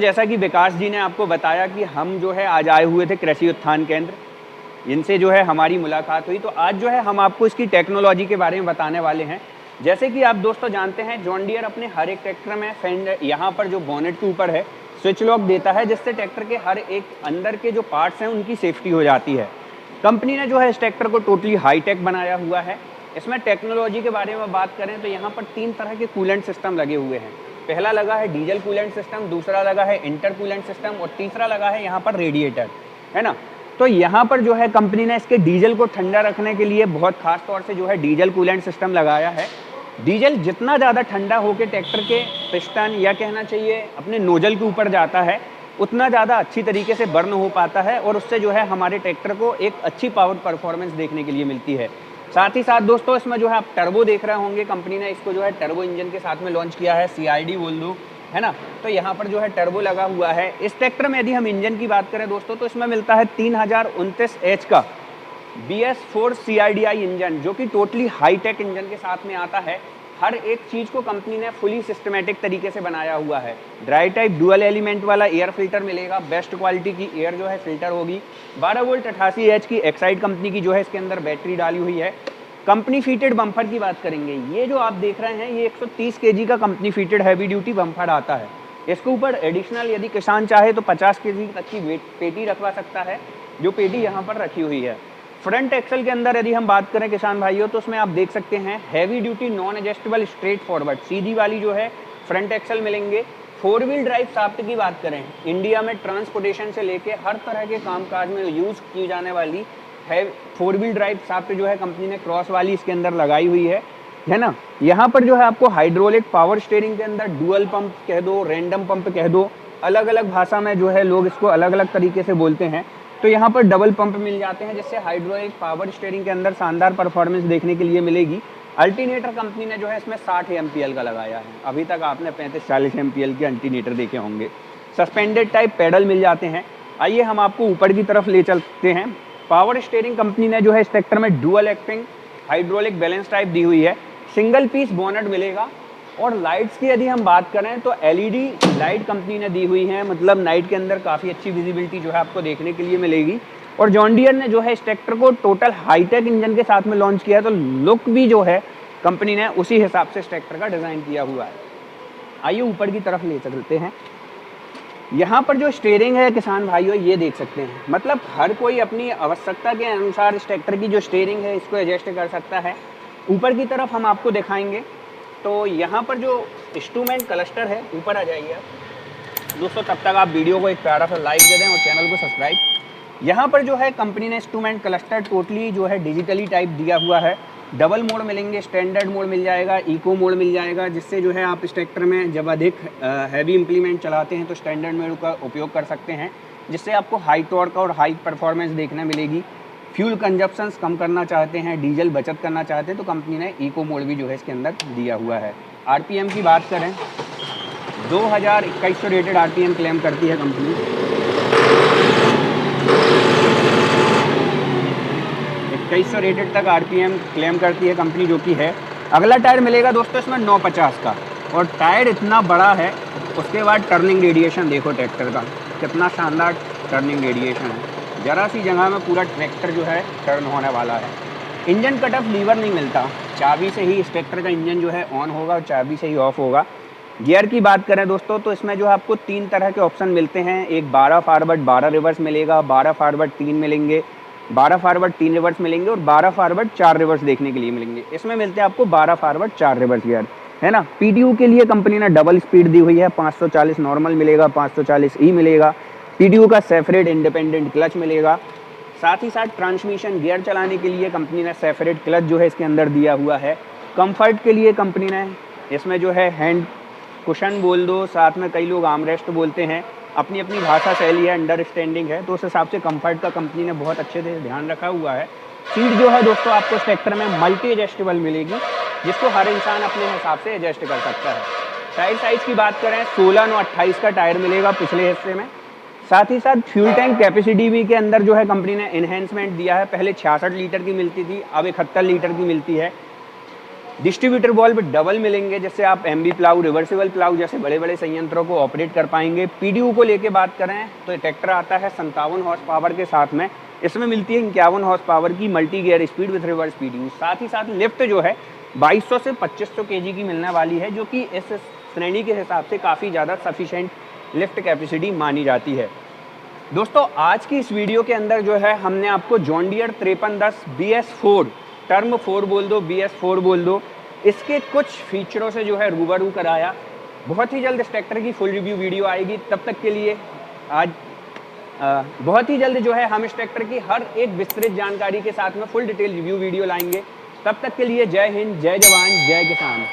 जैसा कि विकास जी ने आपको बताया कि हम जो है आज आए हुए थे कृषि उत्थान केंद्र, इनसे जो है हमारी मुलाकात हुई। तो आज जो है हम आपको इसकी टेक्नोलॉजी के बारे में बताने वाले हैं। जैसे कि आप दोस्तों जानते हैं, जॉन डियर अपने हर एक ट्रैक्टर में फेंडर यहाँ पर जो बोनेट के ऊपर है स्विच लॉक देता है, जिससे ट्रैक्टर के हर एक अंदर के जो पार्ट्स हैं उनकी सेफ्टी हो जाती है। कंपनी ने जो है इस ट्रैक्टर को टोटली हाईटेक बनाया हुआ है। इसमें टेक्नोलॉजी के बारे में बात करें तो यहाँ पर 3 तरह के कूलेंट सिस्टम लगे हुए हैं। पहला लगा है डीजल कूलेंट सिस्टम, दूसरा लगा है इंटर कूलेंट सिस्टम और तीसरा लगा है यहाँ पर रेडिएटर, है ना। तो यहाँ पर जो है कंपनी ने इसके डीजल को ठंडा रखने के लिए बहुत खास तौर से जो है डीजल कूलेंट सिस्टम लगाया है। डीजल जितना ज़्यादा ठंडा होकर ट्रैक्टर के पिस्टन या कहना चाहिए अपने नोजल के ऊपर जाता है, उतना ज़्यादा अच्छी तरीके से बर्न हो पाता है और उससे जो है हमारे ट्रैक्टर को एक अच्छी पावर परफॉर्मेंस देखने के लिए मिलती है। साथ ही साथ दोस्तों इसमें जो है आप टर्बो देख रहे होंगे, कंपनी ने इसको जो है टर्बो इंजन के साथ में लॉन्च किया है, CID बोल दो, है ना। तो यहाँ पर जो है टर्बो लगा हुआ है। इस ट्रैक्टर में यदि हम इंजन की बात करें दोस्तों तो इसमें मिलता है 3029 H का BS4 CIDI इंजन, जो कि टोटली हाईटेक इंजन के साथ में आता है। हर एक चीज़ को कंपनी ने फुली सिस्टमेटिक तरीके से बनाया हुआ है। ड्राई टाइप डुअल एलिमेंट वाला एयर फिल्टर मिलेगा, बेस्ट क्वालिटी की एयर जो है फिल्टर होगी। 12 वोल्ट 88 H की एक्साइड कंपनी की जो है इसके अंदर बैटरी डाली हुई है। कंपनी फीटेड बम्पर की बात करेंगे, ये जो आप देख रहे हैं ये 130 kg का कंपनी फीटेड हैवी ड्यूटी बम्पर आता है। इसके ऊपर एडिशनल यदि किसान चाहे तो 50 kg तक की पेटी रखवा सकता है, जो पेटी यहाँ पर रखी हुई है। फ्रंट एक्सल के अंदर यदि हम बात करें किसान भाइयों तो उसमें आप देख सकते हैं heavy duty non adjustable straight forward सीधी वाली जो है फ्रंट एक्सल मिलेंगे। 4 व्हील ड्राइव शाफ्ट की बात करें, इंडिया में ट्रांसपोर्टेशन से लेके हर तरह के कामकाज में यूज़ की जाने वाली है 4 व्हील ड्राइव शाफ्ट जो है कंपनी ने क्रॉस वाली इसके अंदर लगाई हुई है ना। यहाँ पर जो है आपको हाइड्रोलिक पावर स्टीयरिंग के अंदर डुअल पंप कह दो, रैंडम पंप कह दो, अलग अलग भाषा में जो है लोग इसको अलग अलग तरीके से बोलते हैं। तो यहाँ पर डबल पंप मिल जाते हैं, जिससे हाइड्रोलिक पावर स्टीयरिंग के अंदर शानदार परफॉर्मेंस देखने के लिए मिलेगी। अल्टरनेटर कंपनी ने जो है इसमें 60 MPL का लगाया है। अभी तक आपने 35-40 MPL के अल्टरनेटर देखे होंगे। सस्पेंडेड टाइप पैडल मिल जाते हैं। आइए हम आपको ऊपर की तरफ ले चलते हैं। पावर स्टीयरिंग कंपनी ने जो है इस ट्रैक्टर में dual acting hydraulic balance type दी हुई है। सिंगल पीस बोनट मिलेगा। और लाइट्स की यदि हम बात करें तो LED लाइट कंपनी ने दी हुई है, मतलब नाइट के अंदर काफ़ी अच्छी विजिबिलिटी जो है आपको देखने के लिए मिलेगी। और जॉन डियर ने जो है इस ट्रैक्टर को टोटल हाईटेक इंजन के साथ में लॉन्च किया है, तो लुक भी जो है कंपनी ने उसी हिसाब से इस ट्रैक्टर का डिज़ाइन किया हुआ है। आइए ऊपर की तरफ ले चलते हैं। यहाँ पर जो स्टीयरिंग है किसान भाइयों ये देख सकते हैं, मतलब हर कोई अपनी आवश्यकता के अनुसार इस ट्रैक्टर की जो स्टीयरिंग है इसको एडजस्ट कर सकता है। ऊपर की तरफ हम आपको दिखाएंगे तो यहाँ पर जो इंस्ट्रूमेंट क्लस्टर है, ऊपर आ जाइए आप दोस्तों, तब तक आप वीडियो को एक प्यारा सा लाइक दे दें और चैनल को सब्सक्राइब। यहाँ पर जो है कंपनी ने इंस्ट्रूमेंट क्लस्टर टोटली जो है डिजिटली टाइप दिया हुआ है। डबल मोड मिलेंगे, स्टैंडर्ड मोड मिल जाएगा, इको मोड मिल जाएगा, जिससे जो है आप इस ट्रैक्टर में जब अधिक हैवी इम्प्लीमेंट चलाते हैं तो स्टैंडर्ड मोड का उपयोग कर सकते हैं, जिससे आपको हाई टॉर्क और हाई परफॉर्मेंस देखने मिलेगी। फ्यूल कंजप्शंस कम करना चाहते हैं, डीजल बचत करना चाहते हैं तो कंपनी ने इको मोड भी जो है इसके अंदर दिया हुआ है। RPM की बात करें 2100 रेटेड RPM क्लेम करती है कंपनी। 2100 रेटेड तक RPM क्लेम करती है कंपनी, जो कि है। अगला टायर मिलेगा दोस्तों इसमें 950 का, और टायर इतना बड़ा है। उसके बाद टर्निंग रेडिएशन देखो ट्रैक्टर का, कितना शानदार टर्निंग रेडिएशन है। ज़रा सी जगह में पूरा ट्रैक्टर जो है टर्न होने वाला है। इंजन कट ऑफ लीवर नहीं मिलता, चाबी से ही इस ट्रैक्टर का इंजन जो है ऑन होगा और चाबी से ही ऑफ होगा। गियर की बात करें दोस्तों तो इसमें जो है आपको 3 तरह के ऑप्शन मिलते हैं। एक 12 फॉरवर्ड 12 रिवर्स मिलेगा, 12 फॉरवर्ड 3 मिलेंगे, 12 फॉरवर्ड 3 रिवर्स मिलेंगे और 12 फॉरवर्ड 4 रिवर्स देखने के लिए मिलेंगे। इसमें मिलते हैं आपको 12 फॉरवर्ड 4 रिवर्स गियर, है ना। PTU के लिए कंपनी ने डबल स्पीड दी हुई है, 540 नॉर्मल मिलेगा, 540 E मिलेगा। PTU का सेपरेट इंडिपेंडेंट क्लच मिलेगा। साथ ही साथ ट्रांसमिशन गियर चलाने के लिए कंपनी ने सेपरेट क्लच जो है इसके अंदर दिया हुआ है। कंफर्ट के लिए कंपनी ने इसमें जो है हैंड कुशन बोल दो, साथ में कई लोग आर्मरेस्ट बोलते हैं, अपनी अपनी भाषा शैली है, अंडरस्टैंडिंग है, तो उस हिसाब से कंफर्ट का कंपनी ने बहुत अच्छे से ध्यान रखा हुआ है। सीट जो है दोस्तों आपको इस ट्रैक्टर में मल्टी एडजस्टेबल मिलेगी, जिसको हर इंसान अपने हिसाब से एडजस्ट कर सकता है। टायर साइज़ की बात करें 16/28 का टायर मिलेगा पिछले हिस्से में। साथ ही साथ फ्यूल टैंक कैपेसिटी भी के अंदर जो है कंपनी ने इन्हेंसमेंट दिया है। पहले 66 लीटर की मिलती थी, अब 71 लीटर की मिलती है। डिस्ट्रीब्यूटर वाल्व डबल मिलेंगे, जैसे आप एमबी प्लाऊ, रिवर्सिबल प्लाऊ जैसे बड़े बड़े संयंत्रों को ऑपरेट कर पाएंगे। पीडीयू को लेके बात करें तो ट्रैक्टर आता है 57 हॉर्स पावर के साथ में, इसमें मिलती है 51 हॉर्स पावर की multi gear speed with reverse PDU. साथ ही साथ लिफ्ट जो है 2200 से 2500 केजी की मिलने वाली है, जो कि इस श्रेणी के हिसाब से काफ़ी ज़्यादा सफिशेंट लिफ्ट कैपेसिटी मानी जाती है। दोस्तों आज की इस वीडियो के अंदर जो है हमने आपको जॉन डियर 5310 BS4, टर्म 4 बोल दो, BS4 बोल दो, इसके कुछ फीचरों से जो है रूबरू कराया। बहुत ही जल्द इस ट्रैक्टर की फुल रिव्यू वीडियो आएगी, तब तक के लिए बहुत ही जल्द जो है हम इस ट्रैक्टर की हर एक विस्तृत जानकारी के साथ में फुल डिटेल रिव्यू वीडियो लाएंगे। तब तक के लिए जय हिंद, जय जवान, जय किसान।